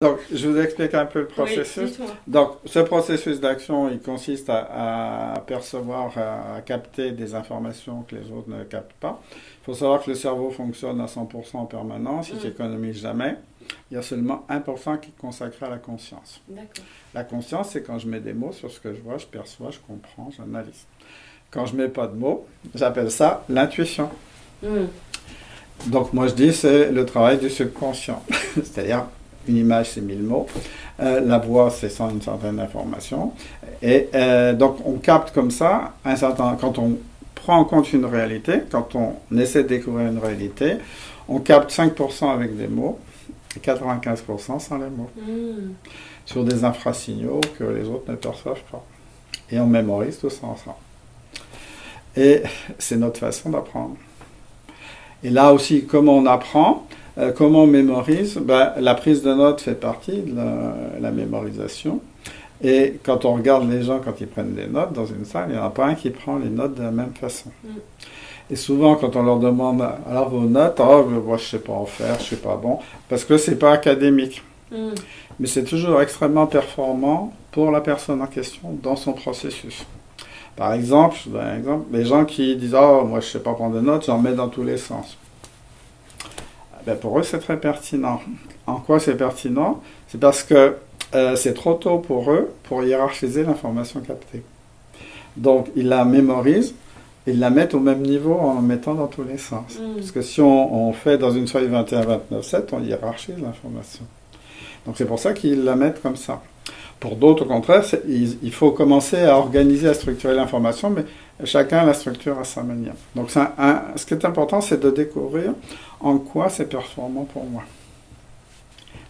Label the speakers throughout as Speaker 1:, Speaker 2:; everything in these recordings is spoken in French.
Speaker 1: Donc, je vous explique un peu le
Speaker 2: Oui,
Speaker 1: processus.
Speaker 2: dites-moi.
Speaker 1: Donc, ce processus d'action, il consiste à percevoir, à capter des informations que les autres ne captent pas. Il faut savoir que le cerveau fonctionne à 100% en permanence, il ne
Speaker 2: Hmm,
Speaker 1: s'économise jamais. Il y a seulement 1% qui est consacré à la conscience.
Speaker 2: d'accord.
Speaker 1: La conscience, c'est quand je mets des mots sur ce que je vois, je perçois, je comprends, j'analyse. Quand je mets pas de mots, j'appelle ça l'intuition.
Speaker 2: Hmm,
Speaker 1: Donc moi je dis c'est le travail du subconscient. C'est-à-dire une image c'est 1000 mots, la voix c'est sans une certaine information. Et donc on capte comme ça un certain, quand on prend en compte une réalité, quand on essaie de découvrir une réalité, on capte 5% avec des mots et 95% sans les mots.
Speaker 2: hmm.
Speaker 1: Sur des infrasignaux que les autres ne perçoivent pas. Et on mémorise tout ça ensemble. Et c'est notre façon d'apprendre. Et là aussi, comment on apprend, comment on mémorise, ben, la prise de notes fait partie de la mémorisation. Et quand on regarde les gens, quand ils prennent des notes dans une salle, il n'y en a pas un qui prend les notes de la même façon.
Speaker 2: Mm.
Speaker 1: Et souvent, quand on leur demande, alors vos notes, oh, moi, je ne sais pas en faire, je ne suis pas bon, parce que ce n'est pas académique.
Speaker 2: Hmm,
Speaker 1: Mais c'est toujours extrêmement performant pour la personne en question dans son processus. Par exemple, je donne un exemple, les gens qui disent oh, moi je ne sais pas prendre de notes, j'en mets dans tous les sens. Ben, pour eux, c'est très pertinent. En quoi c'est pertinent? C'est parce que c'est trop tôt pour eux pour hiérarchiser l'information captée. Donc, ils la mémorisent, ils la mettent au même niveau en la mettant dans tous les sens.
Speaker 2: hmm.
Speaker 1: Parce que si on fait dans une feuille 21-29-7, on hiérarchise l'information. Donc, c'est pour ça qu'ils la mettent comme ça. Pour d'autres, au contraire, il faut commencer à organiser, à structurer l'information, mais chacun la structure à sa manière. Donc, ce qui est important, c'est de découvrir en quoi c'est performant pour moi,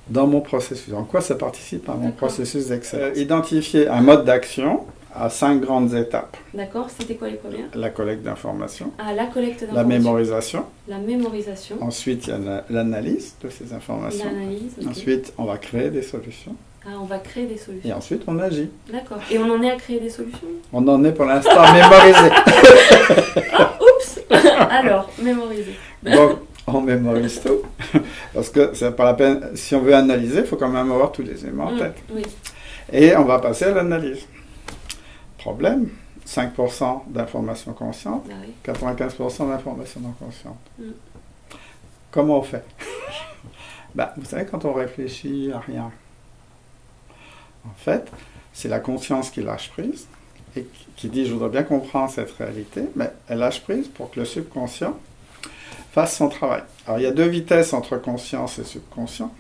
Speaker 1: dans mon processus, en quoi ça participe à mon
Speaker 2: D'accord.
Speaker 1: processus d'excellence. Identifier un mode d'action à 5 grandes étapes.
Speaker 2: D'accord, c'était quoi les premières?
Speaker 1: La collecte d'informations,
Speaker 2: Ah, la collecte
Speaker 1: la
Speaker 2: d'informations.
Speaker 1: mémorisation,
Speaker 2: La mémorisation.
Speaker 1: ensuite il y a l'analyse de ces informations,
Speaker 2: L'analyse. Ok.
Speaker 1: ensuite on va créer des solutions,
Speaker 2: Ah, on va créer des
Speaker 1: et
Speaker 2: solutions.
Speaker 1: ensuite on agit.
Speaker 2: D'accord. Et on en est à créer des solutions?
Speaker 1: On en est pour l'instant à mémoriser.
Speaker 2: Ah, oups. Alors, mémoriser.
Speaker 1: Donc, on mémorise tout. Parce que c'est pas la peine. Si on veut analyser, il faut quand même avoir tous les éléments en tête.
Speaker 2: Oui.
Speaker 1: Et on va passer à l'analyse. Problème 5% d'informations conscientes,
Speaker 2: Bah oui.
Speaker 1: 95% d'informations non conscientes.
Speaker 2: Mm.
Speaker 1: Comment on fait? Ben, vous savez, quand on réfléchit à rien, en fait, c'est la conscience qui lâche prise et qui dit je voudrais bien comprendre cette réalité, mais elle lâche prise pour que le subconscient fasse son travail. Alors il y a 2 vitesses entre conscience et subconscient.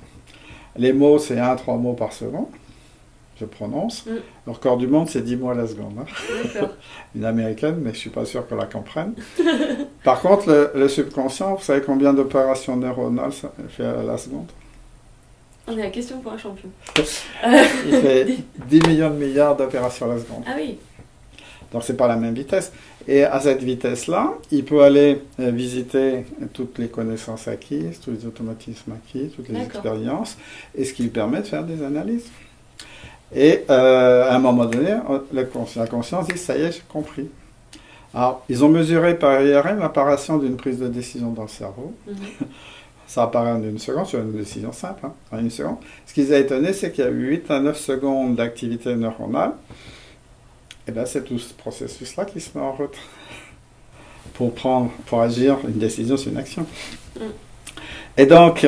Speaker 1: Les mots, c'est 1 à 3 mots par seconde. Je prononce.
Speaker 2: Mm.
Speaker 1: Le record du monde, c'est 10 mots à la seconde. Hein.
Speaker 2: D'accord.
Speaker 1: Une américaine, mais je ne suis pas sûr qu'on la comprenne. Par contre, le subconscient, vous savez combien d'opérations neuronales ça fait à la seconde?
Speaker 2: On est à question pour un champion.
Speaker 1: Il fait 10 millions de milliards d'opérations à la seconde.
Speaker 2: Ah oui.
Speaker 1: Donc c'est pas la même vitesse. Et à cette vitesse-là, il peut aller visiter toutes les connaissances acquises, tous les automatismes acquis, toutes les
Speaker 2: D'accord.
Speaker 1: expériences, et ce qui lui permet de faire des analyses. Et à un moment donné, la conscience dit ça y est, j'ai compris. Alors, ils ont mesuré par IRM l'apparition d'une prise de décision dans le cerveau.
Speaker 2: Mhm.
Speaker 1: Ça apparaît en 1 seconde, sur une décision simple, hein, en 1 seconde. Ce qui les a étonnés, c'est qu'il y a eu 8 à 9 secondes d'activité neuronale. Et bien, c'est tout ce processus-là qui se met en route pour agir. Une décision, c'est une action.
Speaker 2: Mm.
Speaker 1: Et donc,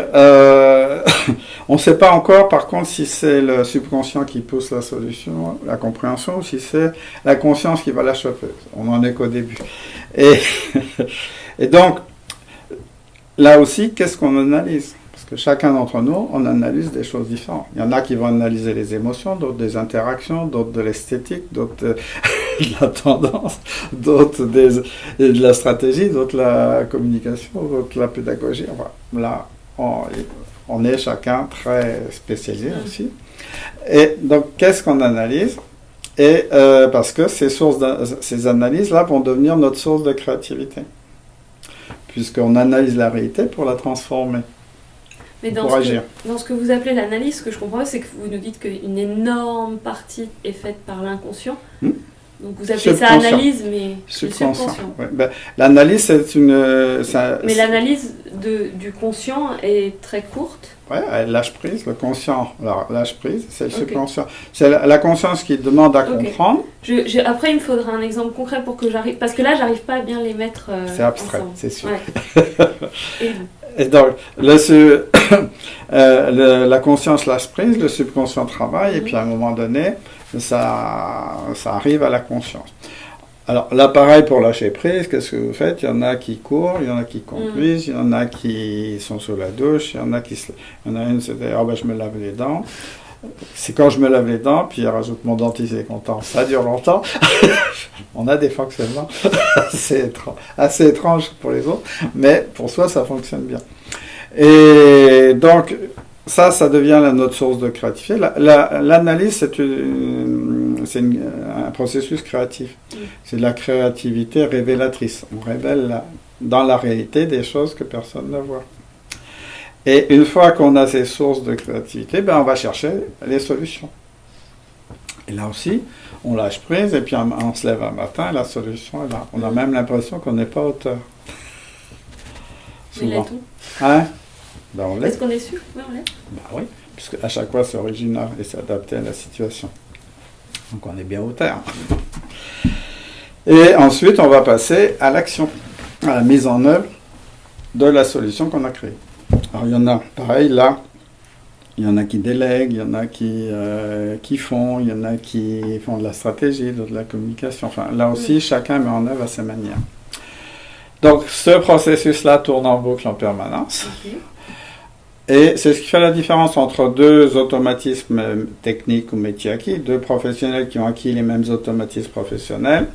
Speaker 1: on ne sait pas encore, par contre, si c'est le subconscient qui pousse la solution, la compréhension, ou si c'est la conscience qui va la choper. On n'en est qu'au début. Et, et donc, là aussi, qu'est-ce qu'on analyse? Parce que chacun d'entre nous, on analyse des choses différentes. Il y en a qui vont analyser les émotions, d'autres des interactions, d'autres de l'esthétique, d'autres de la tendance, d'autres de la stratégie, d'autres de la communication, d'autres de la pédagogie. Enfin, là, on est chacun très spécialisé aussi. Et donc, qu'est-ce qu'on analyse? Et parce que ces analyses-là vont devenir notre source de créativité. Puisqu'on analyse la réalité pour la transformer.
Speaker 2: Mais dans ce que vous appelez l'analyse, ce que je comprends, c'est que vous nous dites qu'une énorme partie est faite par l'inconscient. Donc vous appelez ça analyse, mais subconscient.
Speaker 1: Ouais. Ben, l'analyse, c'est une...
Speaker 2: mais l'analyse du conscient est très courte.
Speaker 1: Oui, elle lâche prise, le conscient lâche prise, c'est le subconscient. C'est la conscience qui demande à comprendre.
Speaker 2: Après, il me faudra un exemple concret pour que j'arrive... Parce que là, j'arrive pas à bien les mettre
Speaker 1: c'est abstrait,
Speaker 2: ensemble.
Speaker 1: c'est sûr.
Speaker 2: Ouais.
Speaker 1: Et donc, la conscience lâche prise, le subconscient travaille, et puis à un moment donné, ça arrive à la conscience. Alors là, pareil pour lâcher prise, qu'est-ce que vous faites? Il y en a qui courent, il y en a qui conduisent, il y en a qui sont sous la douche, il y en a une, c'est « Ah ben je me lave les dents ». C'est quand je me lave les dents, puis il rajoute mon dentiste est content. Ça dure longtemps. On a des fonctionnements assez étranges pour les autres, mais pour soi, ça fonctionne bien. Et donc, ça devient notre source de créativité. L'analyse, c'est un processus créatif. C'est de la créativité révélatrice. On révèle dans la réalité des choses que personne ne voit. Et une fois qu'on a ces sources de créativité, on va chercher les solutions. Et là aussi, on lâche prise et puis on se lève un matin et la solution est là. On a même l'impression qu'on n'est pas auteur.
Speaker 2: Souvent. Tout.
Speaker 1: Hein? On l'est.
Speaker 2: Est-ce qu'on est sûr? Oui, on l'est.
Speaker 1: Oui, puisque à chaque fois c'est original et c'est adapté à la situation. Donc on est bien auteur. Et ensuite, on va passer à l'action, à la mise en œuvre de la solution qu'on a créée. Alors il y en a, pareil, là, il y en a qui délèguent, il y en a qui font, il y en a qui font de la stratégie, de la communication. Enfin, là aussi, chacun met en œuvre à sa manière. Donc, ce processus-là tourne en boucle en permanence. Et c'est ce qui fait la différence entre deux automatismes techniques ou métiers acquis, deux professionnels qui ont acquis les mêmes automatismes professionnels.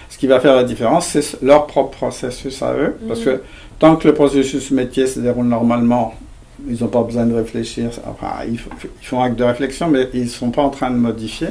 Speaker 1: Ce qui va faire la différence, c'est leur propre processus à eux, parce que tant que le processus métier se déroule normalement, ils n'ont pas besoin de réfléchir. Enfin, ils font acte de réflexion, mais ils ne sont pas en train de modifier.